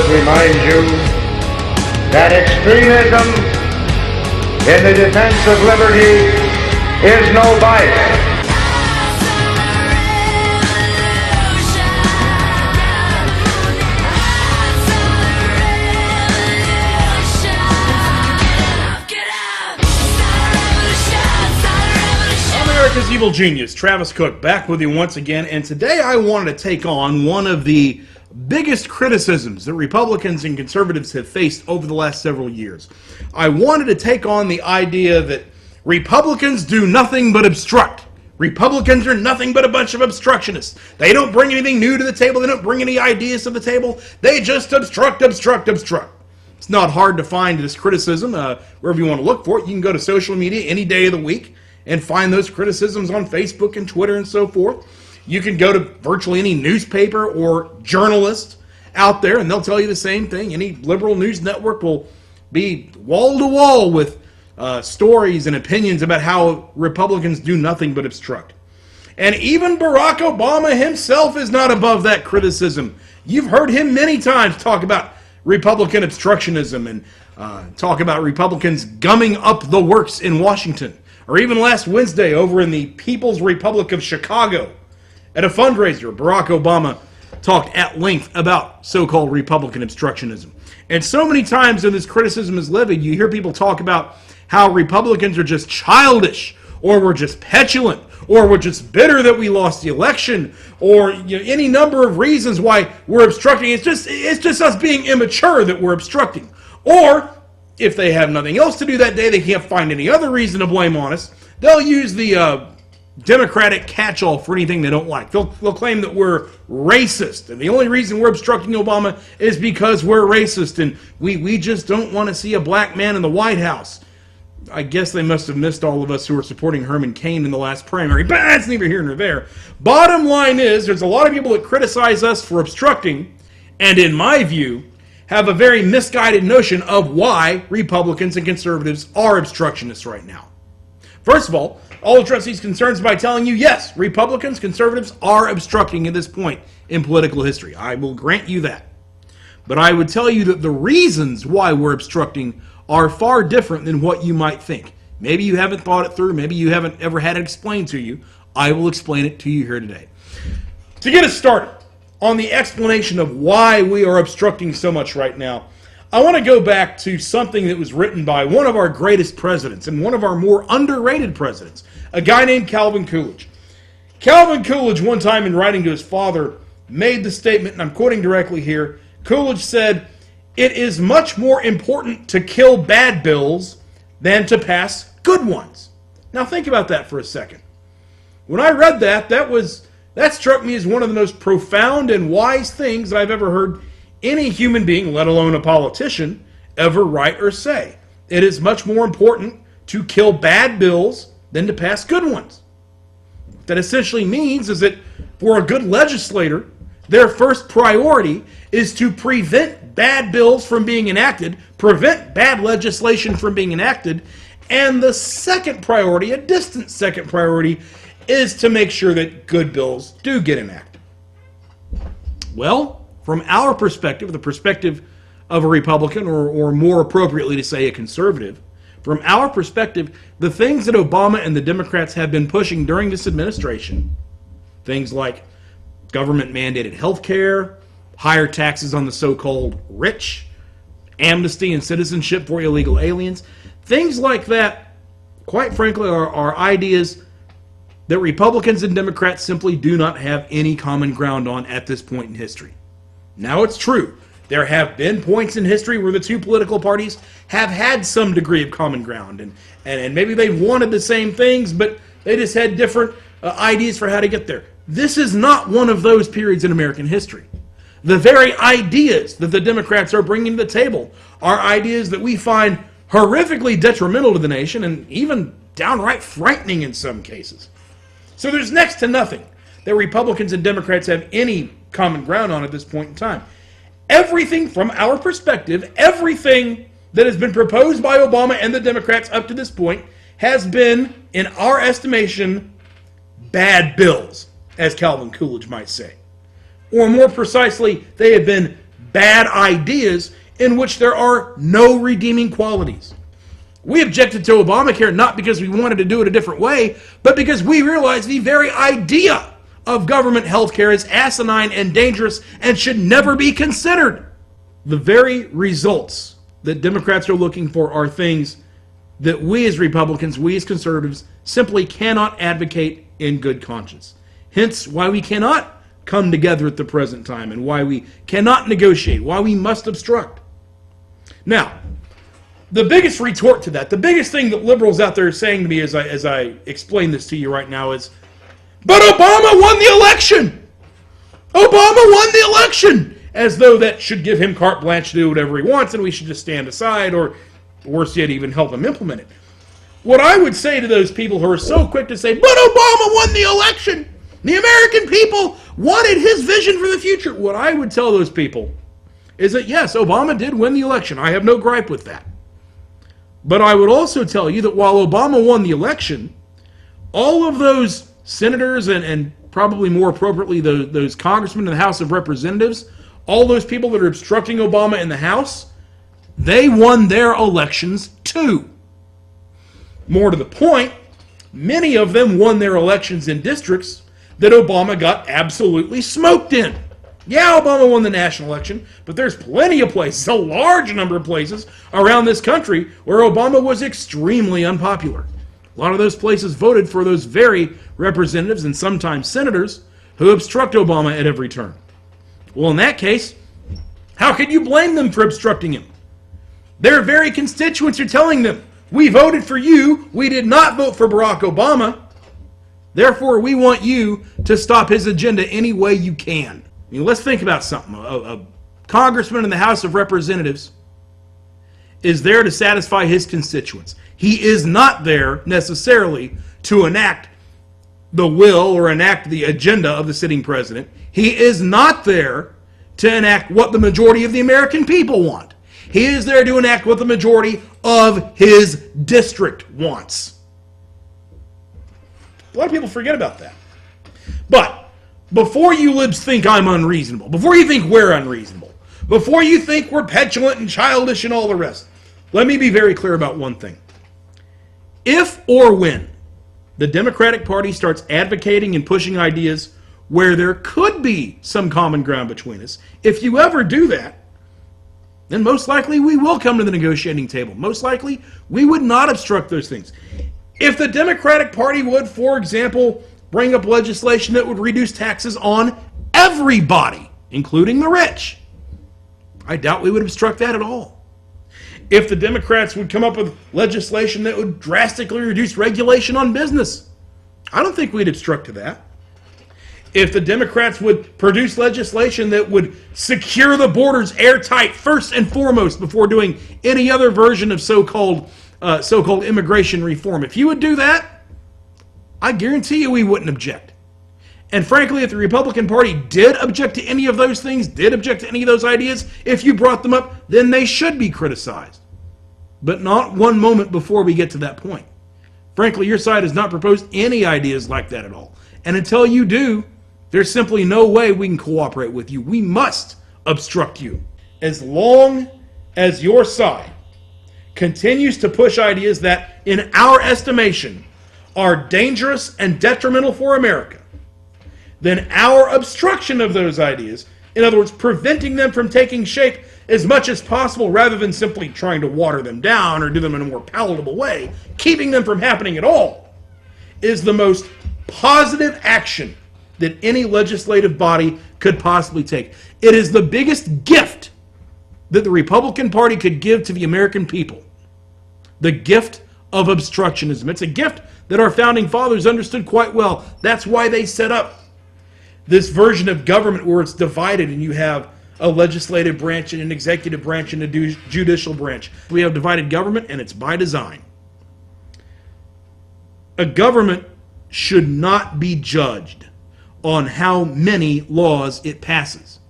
remind you that extremism in the defense of liberty is no vice. America's evil genius, Travis Cook, back with you once again, and today I wanted to take on one of the biggest criticisms that Republicans and conservatives have faced over the last several years. I wanted to take on the idea that Republicans do nothing but obstruct. Republicans are nothing but a bunch of obstructionists. They don't bring anything new to the table. They don't bring any ideas to the table. They just obstruct. It's not hard to find this criticism wherever you want to look for it. You can go to social media any day of the week and find those criticisms on Facebook and Twitter and so forth. You can go to virtually any newspaper or journalist out there, and they'll tell you the same thing. Any liberal news network will be wall to wall with stories and opinions about how Republicans do nothing but obstruct. And even Barack Obama himself is not above that criticism. You've heard him many times talk about Republican obstructionism and talk about Republicans gumming up the works in Washington. Or even last Wednesday over in the People's Republic of Chicago at a fundraiser, Barack Obama talked at length about so-called Republican obstructionism. And so many times when this criticism is levied, you hear people talk about how Republicans are just childish, or we're just petulant, or we're just bitter that we lost the election, or any number of reasons why we're obstructing. It's just us being immature that we're obstructing. Or if they have nothing else to do that day, they can't find any other reason to blame on us, they'll use the Democratic catch-all for anything they don't like. They'll claim that we're racist, and the only reason we're obstructing Obama is because we're racist, and we just don't want to see a black man in the White House. I guess they must have missed all of us who were supporting Herman Cain in the last primary, but that's neither here nor there. Bottom line is, there's a lot of people that criticize us for obstructing, and in my view, have a very misguided notion of why Republicans and conservatives are obstructionists right now. First of all, I'll address these concerns by telling you, yes, Republicans, conservatives are obstructing at this point in political history. I will grant you that. But I would tell you that the reasons why we're obstructing are far different than what you might think. Maybe you haven't thought it through. Maybe you haven't ever had it explained to you. I will explain it to you here today. To get us started on the explanation of why we are obstructing so much right now, I want to go back to something that was written by one of our greatest presidents and one of our more underrated presidents, a guy named Calvin Coolidge. Calvin Coolidge, one time in writing to his father, made the statement, and I'm quoting directly here, Coolidge said, "It is much more important to kill bad bills than to pass good ones." Now think about that for a second. When I read that, that struck me as one of the most profound and wise things I've ever heard any human being, let alone a politician, ever write or say. It is much more important to kill bad bills than to pass good ones. What that essentially means is that for a good legislator, their first priority is to prevent bad bills from being enacted, prevent bad legislation from being enacted, and the second priority, a distant second priority, is to make sure that good bills do get enacted. Well, from our perspective, the perspective of a Republican, or more appropriately to say a conservative, from our perspective, the things that Obama and the Democrats have been pushing during this administration, things like government-mandated health care, higher taxes on the so-called rich, amnesty and citizenship for illegal aliens, things like that, quite frankly, are ideas that Republicans and Democrats simply do not have any common ground on at this point in history. Now, it's true. There have been points in history where the two political parties have had some degree of common ground, and maybe they wanted the same things, but they just had different ideas for how to get there. This is not one of those periods in American history. The very ideas that the Democrats are bringing to the table are ideas that we find horrifically detrimental to the nation and even downright frightening in some cases. So there's next to nothing that Republicans and Democrats have any common ground on at this point in time. Everything from our perspective, everything that has been proposed by Obama and the Democrats up to this point has been, in our estimation, bad bills, as Calvin Coolidge might say. Or more precisely, they have been bad ideas in which there are no redeeming qualities. We objected to Obamacare not because we wanted to do it a different way, but because we realized the very idea of government health care is asinine and dangerous and should never be considered. The very results that Democrats are looking for are things that we as Republicans, we as conservatives, simply cannot advocate in good conscience. Hence why we cannot come together at the present time and why we cannot negotiate, why we must obstruct. Now, the biggest retort to that, the biggest thing that liberals out there are saying to me as I explain this to you right now is, but Obama won the election! Obama won the election! As though that should give him carte blanche to do whatever he wants and we should just stand aside or, worse yet, even help him implement it. What I would say to those people who are so quick to say, but Obama won the election! The American people wanted his vision for the future. What I would tell those people is that yes, Obama did win the election. I have no gripe with that. But I would also tell you that while Obama won the election, all of those senators and probably more appropriately those congressmen in the House of Representatives, all those people that are obstructing Obama in the House, they won their elections too. More to the point, many of them won their elections in districts that Obama got absolutely smoked in. Yeah, Obama won the national election, but there's plenty of places, a large number of places around this country where Obama was extremely unpopular. A lot of those places voted for those very representatives and sometimes senators who obstruct Obama at every turn. Well, in that case, how can you blame them for obstructing him? Their very constituents are telling them, we voted for you, we did not vote for Barack Obama, therefore we want you to stop his agenda any way you can. I mean, let's think about something. A congressman in the House of Representatives is there to satisfy his constituents. He is not there necessarily to enact the will or enact the agenda of the sitting president. He is not there to enact what the majority of the American people want. He is there to enact what the majority of his district wants. A lot of people forget about that. But before you libs think I'm unreasonable, before you think we're unreasonable, before you think we're petulant and childish and all the rest, let me be very clear about one thing. If or when the Democratic Party starts advocating and pushing ideas where there could be some common ground between us, if you ever do that, then most likely we will come to the negotiating table. Most likely we would not obstruct those things. If the Democratic Party would, for example, bring up legislation that would reduce taxes on everybody, including the rich, I doubt we would obstruct that at all. If the Democrats would come up with legislation that would drastically reduce regulation on business, I don't think we'd obstruct to that. If the Democrats would produce legislation that would secure the borders airtight first and foremost before doing any other version of so-called immigration reform, if you would do that, I guarantee you we wouldn't object. And frankly, if the Republican Party did object to any of those things, did object to any of those ideas, if you brought them up, then they should be criticized. But not one moment before we get to that point. Frankly, your side has not proposed any ideas like that at all. And until you do, there's simply no way we can cooperate with you. We must obstruct you. As long as your side continues to push ideas that, in our estimation, are dangerous and detrimental for America, then our obstruction of those ideas, in other words, preventing them from taking shape as much as possible rather than simply trying to water them down or do them in a more palatable way, keeping them from happening at all, is the most positive action that any legislative body could possibly take. It is the biggest gift that the Republican Party could give to the American people. The gift of obstructionism. It's a gift that our founding fathers understood quite well. That's why they set up this version of government where it's divided and you have a legislative branch and an executive branch and a judicial branch. We have divided government, and it's by design. A government should not be judged on how many laws it passes.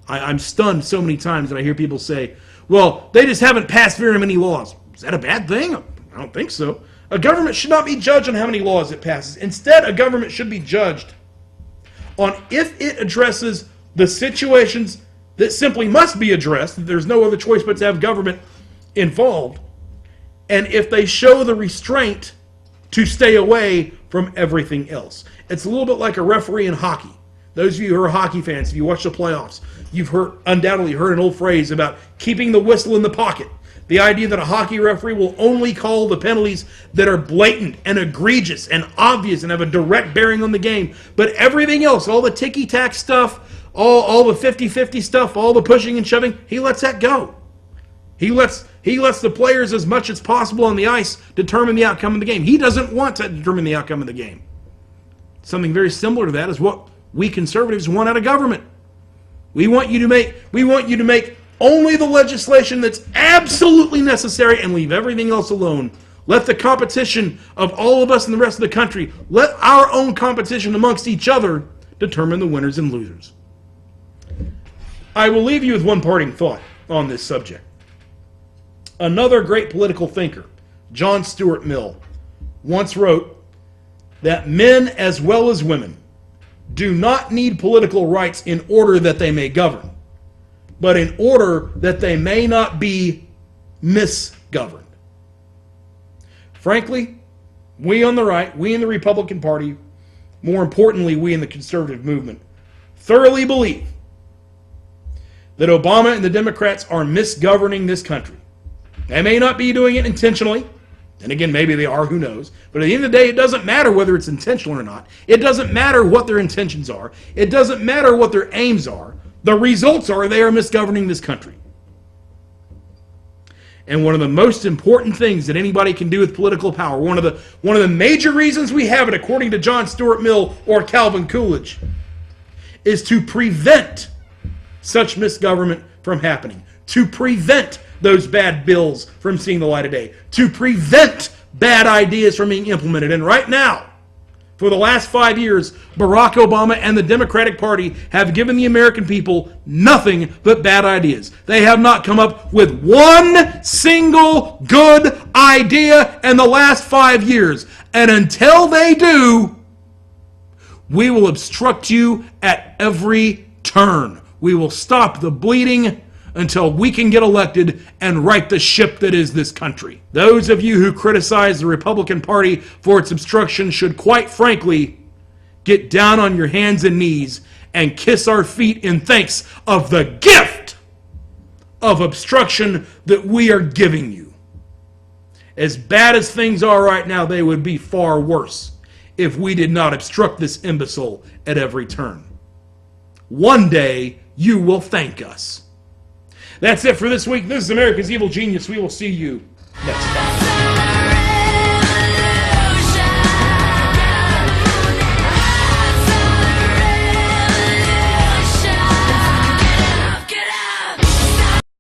I'm stunned so many times that I hear people say, well, they just haven't passed very many laws. Is that a bad thing? I don't think so. A government should not be judged on how many laws it passes. Instead, a government should be judged on if it addresses the situations that simply must be addressed, that there's no other choice but to have government involved, and if they show the restraint to stay away from everything else. It's a little bit like a referee in hockey. Those of you who are hockey fans, if you watch the playoffs, you've undoubtedly heard an old phrase about keeping the whistle in the pocket. The idea that a hockey referee will only call the penalties that are blatant and egregious and obvious and have a direct bearing on the game. But everything else, all the ticky-tack stuff, all the 50-50 stuff, all the pushing and shoving, he lets that go. He lets the players, as much as possible on the ice, determine the outcome of the game. He doesn't want to determine the outcome of the game. Something very similar to that is what we conservatives want out of government. We want you to make only the legislation that's absolutely necessary and leave everything else alone. Let the competition of all of us and the rest of the country, let our own competition amongst each other determine the winners and losers. I will leave you with one parting thought on this subject. Another great political thinker, John Stuart Mill, once wrote that men as well as women do not need political rights in order that they may govern, but in order that they may not be misgoverned. Frankly, we on the right, we in the Republican Party, more importantly, we in the conservative movement, thoroughly believe that Obama and the Democrats are misgoverning this country. They may not be doing it intentionally, and again, maybe they are, who knows. But at the end of the day, it doesn't matter whether it's intentional or not. It doesn't matter what their intentions are. It doesn't matter what their aims are. The results are they are misgoverning this country. And one of the most important things that anybody can do with political power, one of the major reasons we have it, according to John Stuart Mill or Calvin Coolidge, is to prevent such misgovernment from happening, to prevent those bad bills from seeing the light of day, to prevent bad ideas from being implemented. And right now, for the last 5 years, Barack Obama and the Democratic Party have given the American people nothing but bad ideas. They have not come up with one single good idea in the last 5 years. And until they do, we will obstruct you at every turn. We will stop the bleeding until we can get elected and right the ship that is this country. Those of you who criticize the Republican Party for its obstruction should, quite frankly, get down on your hands and knees and kiss our feet in thanks of the gift of obstruction that we are giving you. As bad as things are right now, they would be far worse if we did not obstruct this imbecile at every turn. One day, you will thank us. That's it for this week. This is America's Evil Genius. We will see you next time.